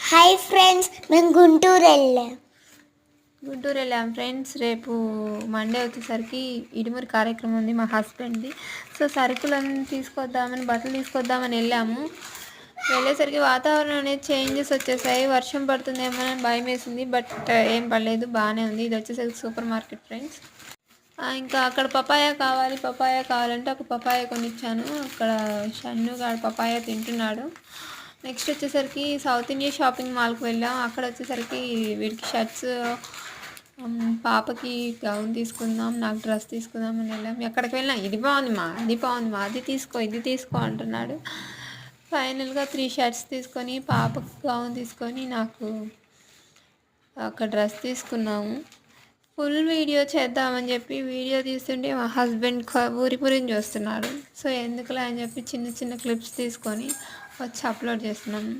Hi friends, మేము గుంటూరు వెళ్ళాం friends. రేపు మండే వచ్చేసరికి ఇడుమురి కార్యక్రమం ఉంది మా హస్బెండ్ది. సో సరుకులను తీసుకొద్దామని, బట్టలు తీసుకొద్దామని వెళ్ళాము. వెళ్ళేసరికి వాతావరణం అనేది చేంజెస్ వచ్చేసాయి. వర్షం పడుతుందేమో అని భయం వేసింది, బట్ ఏం పడలేదు, బాగానే ఉంది. ఇది వచ్చేసరికి సూపర్ మార్కెట్ ఫ్రెండ్స్. ఇంకా అక్కడ పపాయ కావాలంటే ఒక పపాయ కొనిచ్చాను. అక్కడ షన్నుగాడు పపాయ తింటున్నాడు. నెక్స్ట్ వచ్చేసరికి సౌత్ ఇండియా షాపింగ్ మాల్కి వెళ్ళాం. అక్కడ వచ్చేసరికి వీడికి షర్ట్స్, పాపకి గౌన్ తీసుకుందాం, నాకు డ్రెస్ తీసుకుందాం అని వెళ్ళాం. ఎక్కడికి వెళ్ళినా ఇది బాగుంది మా, అది బాగుంది మా, ఇది తీసుకో అంటున్నాడు. ఫైనల్గా 3 షర్ట్స్ తీసుకొని, పాపకి గౌన్ తీసుకొని, నాకు ఒక డ్రెస్ తీసుకున్నాము. ఫుల్ వీడియో చేద్దామని చెప్పి వీడియో తీస్తుంటే మా హస్బెండ్ ఊరి గురించి చూస్తున్నాడు. సో ఎందుకులే అని చెప్పి చిన్న చిన్న క్లిప్స్ తీసుకొని వచ్చి అప్లోడ్ చేస్తున్నాము.